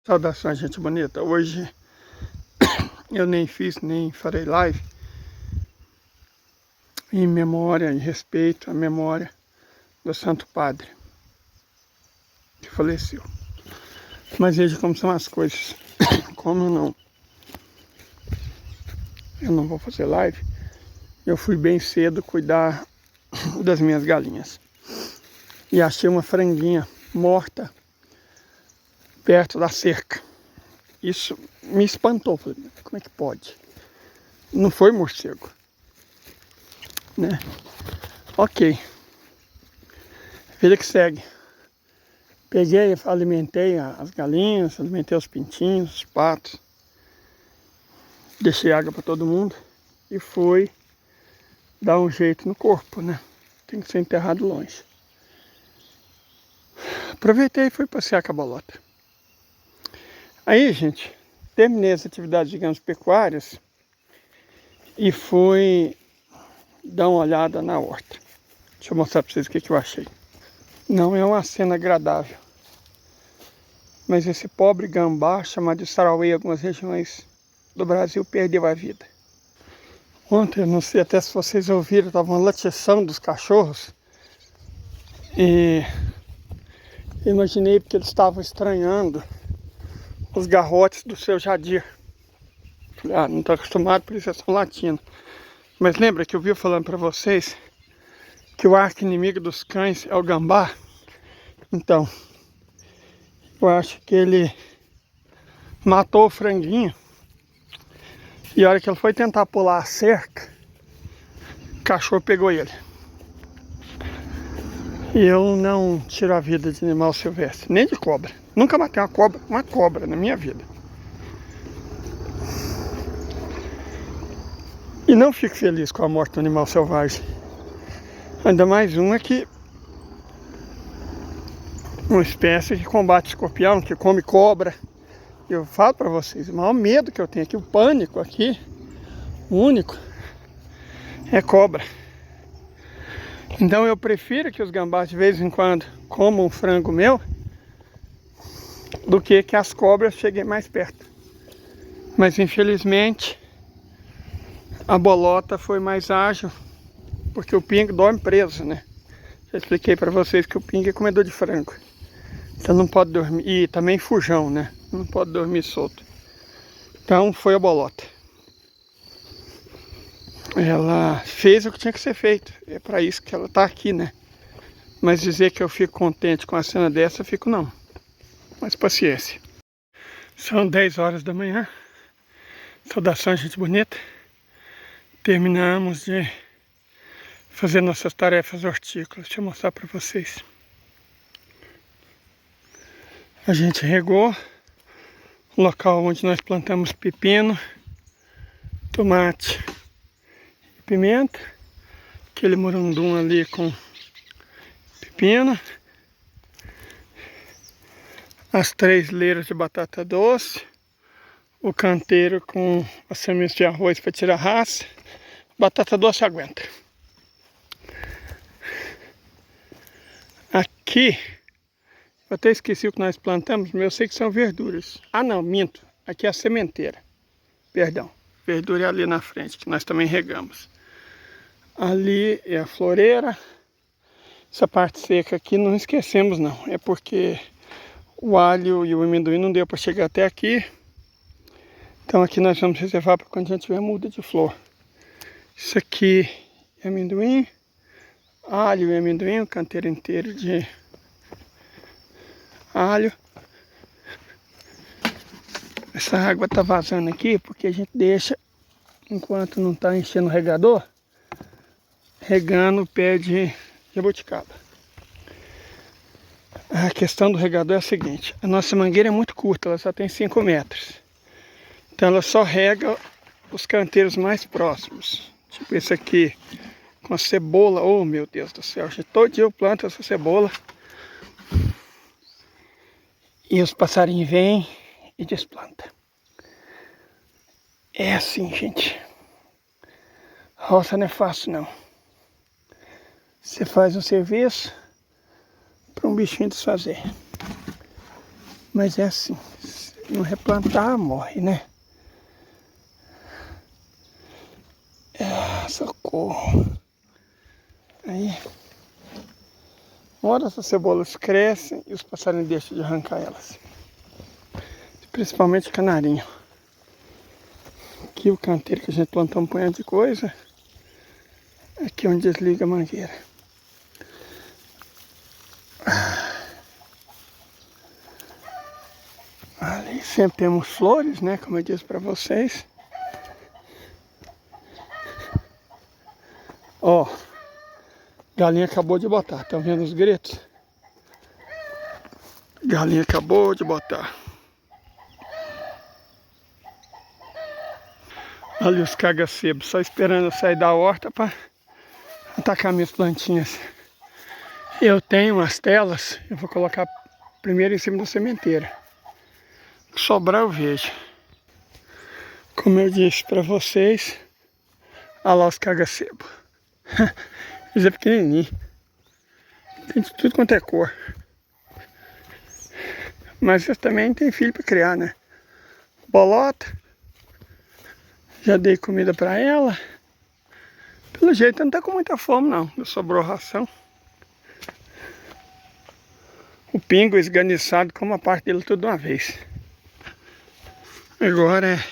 Saudações, gente bonita. Hoje eu nem fiz, nem farei live em memória, em respeito à memória do Santo Padre que faleceu. Mas veja como são as coisas. Como eu não vou fazer live, eu fui bem cedo cuidar das minhas galinhas. E achei uma franguinha morta perto da cerca. Isso me espantou. Falei, como é que pode? Não foi morcego, né? Ok. Vida que segue. Peguei, alimentei as galinhas, alimentei os pintinhos, os patos. Deixei água para todo mundo e fui dar um jeito no corpo, né? Tem que ser enterrado longe. Aproveitei e fui passear com a bolota. Aí, gente, terminei as atividades, digamos, pecuárias e fui dar uma olhada na horta. Deixa eu mostrar para vocês o que eu achei. Não é uma cena agradável. Mas esse pobre gambá, chamado de sarauê em algumas regiões do Brasil, perdeu a vida. Ontem, não sei até se vocês ouviram, estava uma latição dos cachorros. E imaginei porque eles estavam estranhando os garrotes do seu Jadir. Falei, não estou acostumado, por isso eles estão latindo. Mas lembra que eu vi falando para vocês que o arco inimigo dos cães é o gambá? Então, eu acho que ele matou o franguinho. E a hora que ele foi tentar pular a cerca, o cachorro pegou ele. E eu não tiro a vida de animal silvestre, nem de cobra. Nunca matei uma cobra na minha vida. E não fico feliz com a morte do animal selvagem. Ainda mais uma uma espécie que combate escorpião, que come cobra. Eu falo para vocês, o maior medo que eu tenho aqui, o pânico aqui, o único, é cobra. Então eu prefiro que os gambás de vez em quando comam um frango meu do que as cobras cheguem mais perto. Mas infelizmente a bolota foi mais ágil, porque o pingo dorme preso, né? Já expliquei para vocês que o pingo é comedor de frango. Então não pode dormir, e também fujão, né? Não pode dormir solto. Então foi a bolota. Ela fez o que tinha que ser feito. É para isso que ela tá aqui, né? Mas dizer que eu fico contente com a cena dessa, eu fico não. Mas paciência. São 10 horas da manhã. Saudações, gente bonita. Terminamos de fazer nossas tarefas hortícolas. Deixa eu mostrar para vocês. A gente regou o local onde nós plantamos pepino, tomate e pimenta. Aquele morundum ali com pepino. As 3 leiras de batata doce. O canteiro com as sementes de arroz para tirar raça. Batata doce aguenta. Aqui, eu até esqueci o que nós plantamos, mas eu sei que são verduras. Ah não, minto. Aqui é a sementeira. Perdão. Verdura é ali na frente, que nós também regamos. Ali é a floreira. Essa parte seca aqui não esquecemos não. É porque o alho e o amendoim não deu para chegar até aqui. Então aqui nós vamos reservar para quando a gente tiver muda de flor. Isso aqui é amendoim. Alho e amendoim, o canteiro inteiro de alho. Essa água tá vazando aqui porque a gente deixa, enquanto não tá enchendo o regador, regando o pé de jabuticaba. A questão do regador é a seguinte: a nossa mangueira é muito curta, ela só tem 5 metros. Então ela só rega os canteiros mais próximos. Tipo esse aqui com a cebola. Oh meu Deus do céu, todo dia eu planto essa cebola. E os passarinhos vêm e desplantam. É assim, gente. Roça não é fácil não. Você faz um serviço para um bichinho desfazer. Mas é assim. não replantar, morre, né? Socorro. Aí, uma hora essas cebolas crescem e os passarinhos deixam de arrancar elas. Principalmente canarinho. Aqui o canteiro que a gente plantou um punhado de coisa. Aqui é onde desliga a mangueira. Ali sempre temos flores, né? Como eu disse para vocês. Ó, galinha acabou de botar. Estão vendo os gritos? Galinha acabou de botar. Ali os cagacebos, só esperando eu sair da horta para atacar minhas plantinhas. Eu tenho umas telas, eu vou colocar primeiro em cima da sementeira. Sobrar eu vejo. Como eu disse para vocês, olha lá os cagacebos. Eles é pequenininho. Tem de tudo quanto é cor. Mas eles também tem filho para criar, né? Bolota. Já dei comida para ela. Pelo jeito não tá com muita fome não. Já sobrou ração. O pingo esganiçado como a parte dele tudo de uma vez. Agora é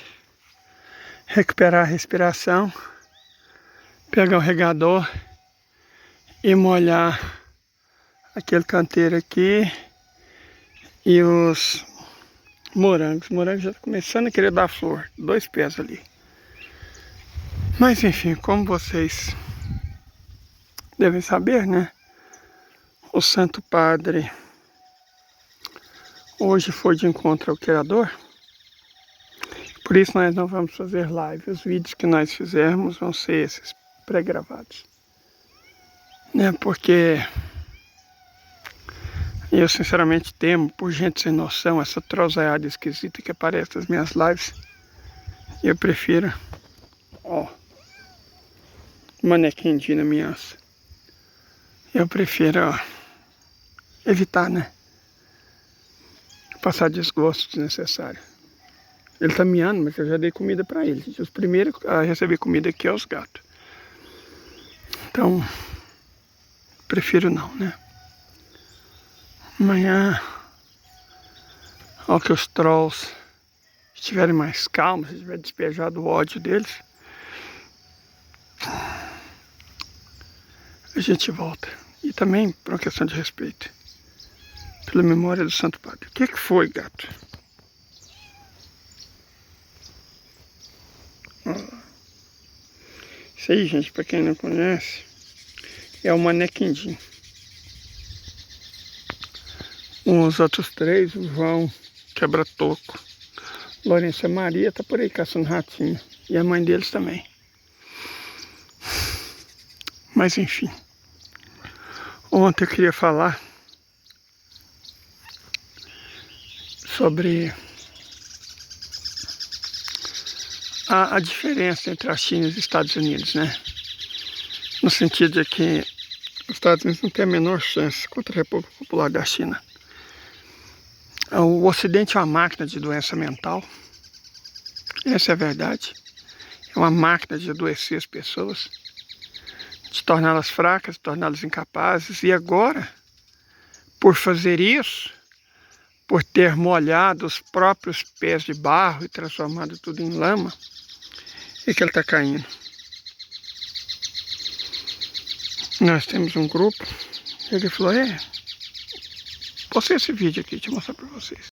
recuperar a respiração. Pegar o regador e molhar aquele canteiro aqui e os morangos. Os morangos já estão começando a querer dar flor. 2 pés ali. Mas enfim, como vocês devem saber, né? O Santo Padre hoje foi de encontro ao Criador. Por isso nós não vamos fazer live. Os vídeos que nós fizermos vão ser esses pré-gravados. Né? Porque eu sinceramente temo, por gente sem noção, essa trozaiada esquisita que aparece nas minhas lives. E eu prefiro, ó, manequim na minha asa. Eu prefiro, ó, evitar, né? Passar desgosto desnecessário. Ele tá miando, mas eu já dei comida para ele. Os primeiros a receber comida aqui é os gatos. Então, prefiro não, né? Amanhã, ao que os trolls estiverem mais calmos, se tiver despejado o ódio deles, a gente volta. E também por uma questão de respeito. Pela memória do Santo Padre. O que foi, gato? Isso aí, gente, para quem não conhece, é o manequindim. Os outros 3, o João Quebra-Toco, Lourença Maria, tá por aí caçando ratinho. E a mãe deles também. Mas enfim. Ontem eu queria falar sobre a diferença entre a China e os Estados Unidos, né? No sentido de que os Estados Unidos não têm a menor chance contra a República Popular da China. O Ocidente é uma máquina de doença mental. Essa é a verdade. É uma máquina de adoecer as pessoas, de torná-las fracas, de torná-las incapazes. E agora, por fazer isso, por ter molhado os próprios pés de barro e transformado tudo em lama, é que ele está caindo. Nós temos um grupo, ele falou, postei esse vídeo aqui, deixa eu mostrar para vocês.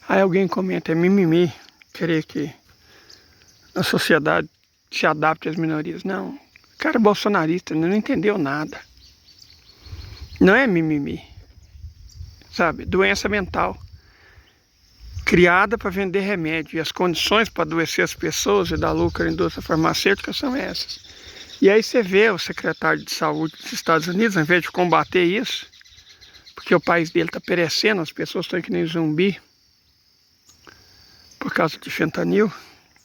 Aí alguém comenta, é mimimi, querer que a sociedade se adapte às minorias. Não, o cara é bolsonarista, não entendeu nada. Não é mimimi, sabe? Doença mental, criada para vender remédio. E as condições para adoecer as pessoas e dar lucro à indústria farmacêutica são essas. E aí você vê o secretário de saúde dos Estados Unidos, ao invés de combater isso, porque o país dele está perecendo, as pessoas estão que nem zumbi, por causa de fentanil,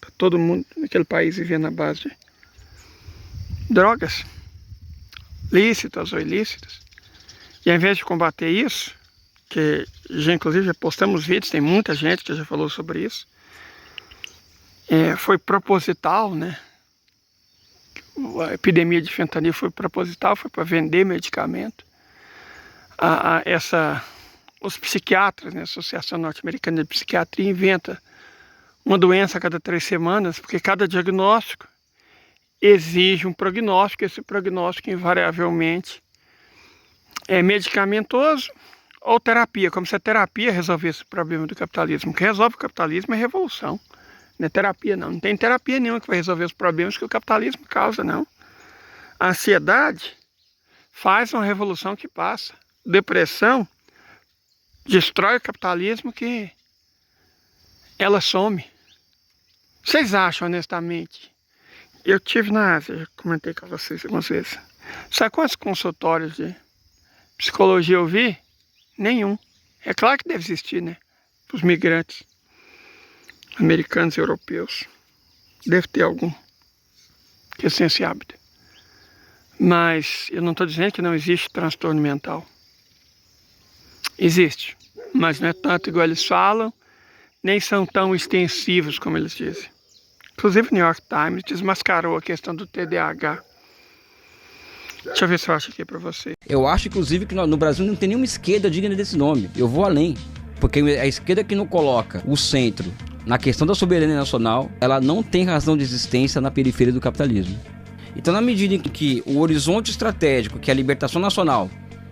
tá todo mundo naquele país vivendo à base de drogas, lícitas ou ilícitas. E ao invés de combater isso, que já inclusive já postamos vídeos, tem muita gente que já falou sobre isso, foi proposital, né? A epidemia de fentanil foi proposital, foi para vender medicamento. Os psiquiatras, né, a Associação Norte-Americana de Psiquiatria, inventa uma doença a cada 3 semanas, porque cada diagnóstico exige um prognóstico. Esse prognóstico invariavelmente é medicamentoso ou terapia, como se a terapia resolvesse o problema do capitalismo. O que resolve o capitalismo é revolução, não é terapia não. Não tem terapia nenhuma que vai resolver os problemas que o capitalismo causa, não. A ansiedade faz uma revolução que passa. Depressão destrói o capitalismo que ela some. Vocês acham, honestamente? Eu tive na Ásia, já comentei com vocês algumas vezes. Sabe quantos consultórios de psicologia eu vi? Nenhum. É claro que deve existir, né? Para os migrantes americanos e europeus. Deve ter algum que é sem esse hábito. Mas eu não estou dizendo que não existe transtorno mental. Existe. Mas não é tanto igual eles falam, nem são tão extensivos como eles dizem. Inclusive o New York Times desmascarou a questão do TDAH. Deixa eu ver se eu acho aqui para você. Eu acho, inclusive, que no Brasil não tem nenhuma esquerda digna desse nome. Eu vou além. Porque a esquerda que não coloca o centro na questão da soberania nacional, ela não tem razão de existência na periferia do capitalismo. Então, na medida em que o horizonte estratégico, que é a libertação nacional,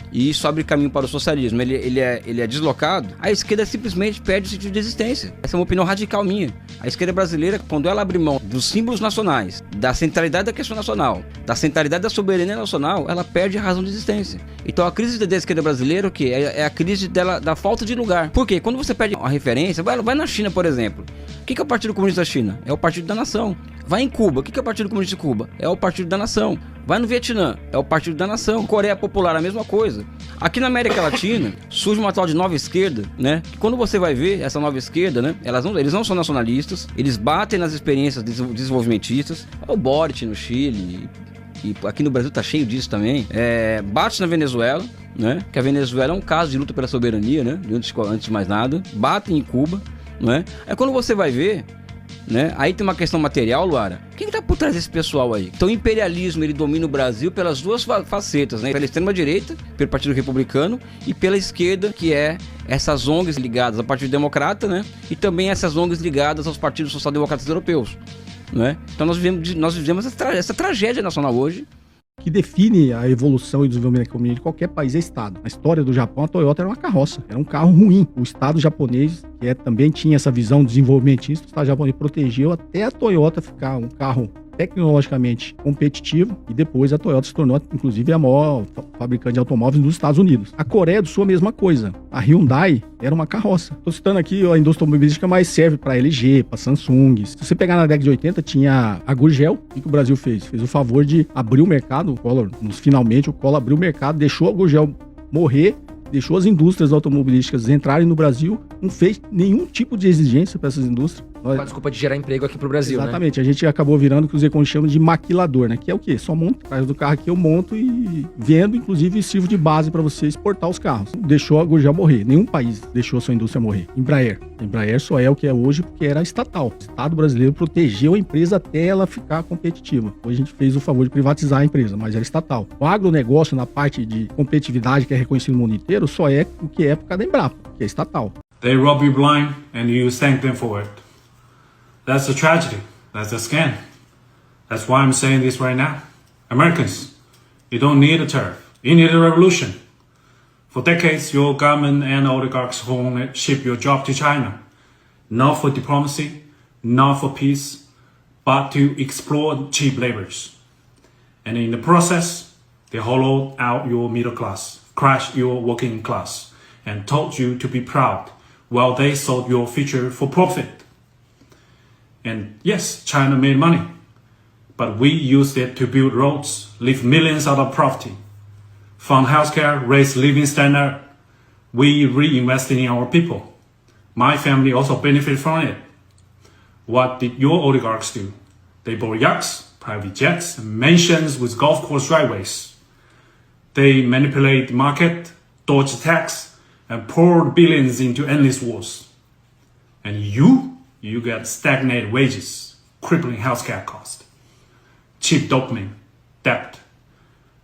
e isso abre caminho para o socialismo, ele é deslocado, a esquerda simplesmente perde o sentido de existência. Essa é uma opinião radical minha. A esquerda brasileira, quando ela abre mão dos símbolos nacionais, da centralidade da questão nacional, da centralidade da soberania nacional, ela perde a razão de existência. Então a crise da esquerda brasileira, o que? É a crise da falta de lugar. Por quê? Quando você perde a referência, vai na China, por exemplo. O que é o Partido Comunista da China? É o Partido da Nação. Vai em Cuba. O que é o Partido Comunista de Cuba? É o Partido da Nação. Vai no Vietnã. É o Partido da Nação. Coreia Popular, a mesma coisa. Aqui na América Latina, surge uma tal de nova esquerda, né? Que quando você vai ver essa nova esquerda, né? Eles não são nacionalistas, eles batem nas experiências desenvolvimentistas. É o Boric no Chile, e aqui no Brasil tá cheio disso também. Bate na Venezuela, né? Que a Venezuela é um caso de luta pela soberania, né? Antes de mais nada. Batem em Cuba, né? Aí quando você vai ver, né? Aí tem uma questão material, Luara. Quem tá por trás desse pessoal aí? Então o imperialismo, ele domina o Brasil pelas duas facetas, né? Pela extrema direita, pelo Partido Republicano, e pela esquerda, que é essas ONGs ligadas ao Partido Democrata, né? E também essas ONGs ligadas aos partidos social-democratas europeus, né? Então nós vivemos essa tragédia nacional hoje. Que define a evolução e desenvolvimento da economia de qualquer país é Estado. Na história do Japão, a Toyota era uma carroça, era um carro ruim. O Estado japonês, que também tinha essa visão desenvolvimentista, o Estado japonês protegeu até a Toyota ficar um carro tecnologicamente competitivo, e depois a Toyota se tornou, inclusive, a maior fabricante de automóveis dos Estados Unidos. A Coreia do Sul, a mesma coisa. A Hyundai era uma carroça. Estou citando aqui a indústria automobilística, mas serve para LG, para Samsung. Se você pegar na década de 80, tinha a Gurgel. O que o Brasil fez? Fez o favor de abrir o mercado. O Collor, finalmente, o Collor abriu o mercado, deixou a Gurgel morrer, deixou as indústrias automobilísticas entrarem no Brasil, não fez nenhum tipo de exigência para essas indústrias. Com a desculpa de gerar emprego aqui pro Brasil, exatamente, né? A gente acabou virando o que os economistas chamam de maquilador, né? Que é o quê? Só monto, atrás do carro aqui eu monto e vendo, inclusive sirvo de base para você exportar os carros. Deixou a Gurgel morrer. Nenhum país deixou a sua indústria morrer. Embraer. A Embraer só é o que é hoje porque era estatal. O Estado brasileiro protegeu a empresa até ela ficar competitiva. Hoje a gente fez o favor de privatizar a empresa, mas era estatal. O agronegócio na parte de competitividade, que é reconhecido no mundo inteiro, só é o que é por causa da Embrapa, que é estatal. They rob you blind and you thank them for it. That's a tragedy. That's a scam. That's why I'm saying this right now. Americans, you don't need a tariff. You need a revolution. For decades, your government and oligarchs ship your job to China. not for diplomacy, not for peace, but to exploit cheap labors. And in the process, they hollowed out your middle class, crushed your working class, and told you to be proud while they sold your future for profit. And yes, China made money, but we used it to build roads, lift millions out of poverty, fund healthcare, raise living standard. We reinvested in our people. My family also benefited from it. What did your oligarchs do? They bought yachts, private jets, and mansions with golf course driveways. They manipulate the market, dodged tax, and poured billions into endless wars. And you get stagnated wages, crippling healthcare costs, cheap dopamine, debt,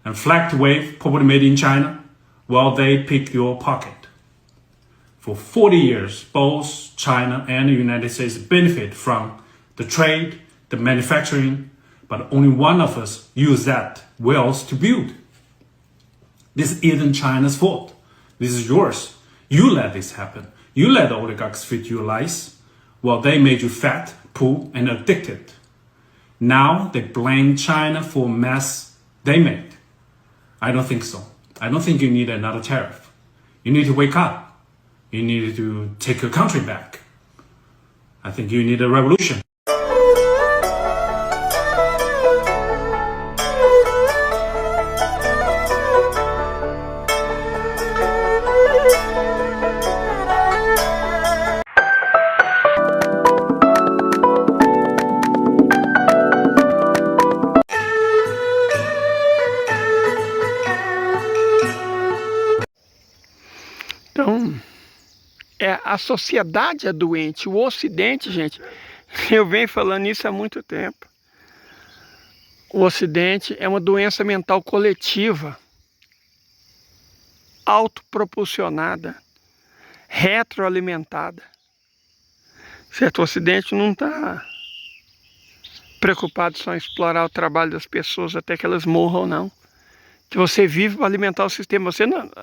and flagged wave property made in China while they pick your pocket. For 40 years, both China and the United States benefit from the trade, the manufacturing, but only one of us use that wealth to build. This isn't China's fault. This is yours. You let this happen. You let the oligarchs feed you lies while they made you fat, poor, and addicted. Now they blame China for mess they made. I don't think so. I don't think you need another tariff. You need to wake up. You need to take your country back. I think you need a revolution. Então, a sociedade é doente. O Ocidente, gente, eu venho falando isso há muito tempo. O Ocidente é uma doença mental coletiva, autopropulsionada, retroalimentada. Certo? O Ocidente não está preocupado só em explorar o trabalho das pessoas até que elas morram, não. Que você vive para alimentar o sistema.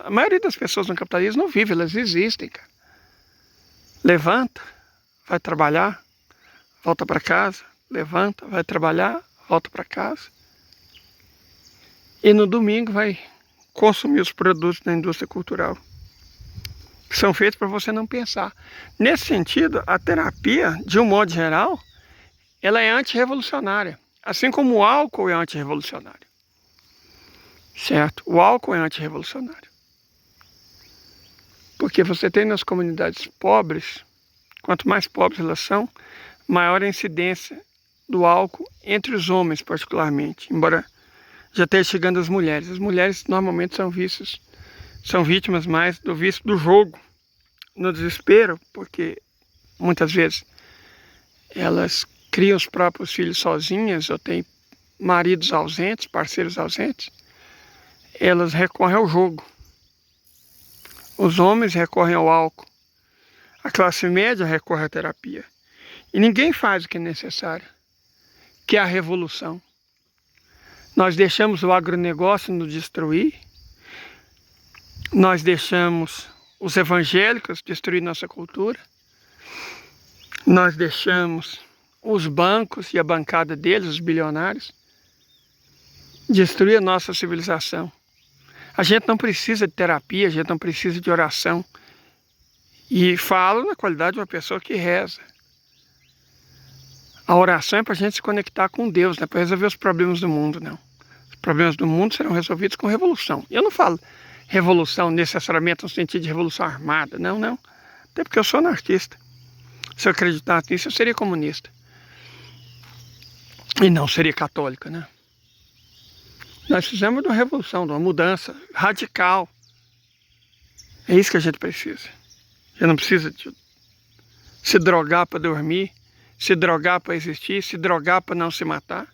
A maioria das pessoas no capitalismo não vive, elas existem, cara. Levanta, vai trabalhar, volta para casa, levanta, vai trabalhar, volta para casa. E no domingo vai consumir os produtos da indústria cultural, que são feitos para você não pensar. Nesse sentido, a terapia, de um modo geral, ela é antirrevolucionária. Assim como o álcool é antirrevolucionário. Certo? O álcool é antirrevolucionário. Porque você tem nas comunidades pobres, quanto mais pobres elas são, maior a incidência do álcool entre os homens particularmente, embora já esteja chegando as mulheres. As mulheres normalmente são vítimas mais do vício do jogo, no desespero, porque muitas vezes elas criam os próprios filhos sozinhas ou têm maridos ausentes, parceiros ausentes. Elas recorrem ao jogo. Os homens recorrem ao álcool. A classe média recorre à terapia. E ninguém faz o que é necessário, que é a revolução. Nós deixamos o agronegócio nos destruir. Nós deixamos os evangélicos destruir nossa cultura. Nós deixamos os bancos e a bancada deles, os bilionários, destruir a nossa civilização. A gente não precisa de terapia, a gente não precisa de oração. E falo na qualidade de uma pessoa que reza. A oração é para a gente se conectar com Deus, não é para resolver os problemas do mundo, não. Os problemas do mundo serão resolvidos com revolução. Eu não falo revolução necessariamente no sentido de revolução armada, não. Até porque eu sou anarquista. Se eu acreditasse nisso, eu seria comunista. E não seria católica, né? Nós fizemos uma revolução, uma mudança radical. É isso que a gente precisa. A gente não precisa de se drogar para dormir, se drogar para existir, se drogar para não se matar,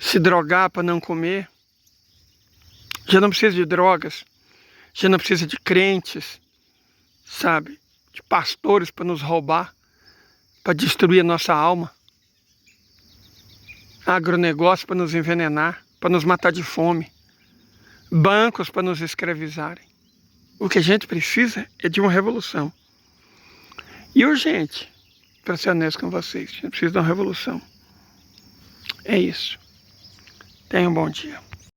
se drogar para não comer. A gente não precisa de drogas, a gente não precisa de crentes, sabe? De pastores para nos roubar, para destruir a nossa alma. Agronegócio para nos envenenar, para nos matar de fome. Bancos para nos escravizarem. O que a gente precisa é de uma revolução. E urgente, para ser honesto com vocês. A gente precisa de uma revolução. É isso. Tenham um bom dia.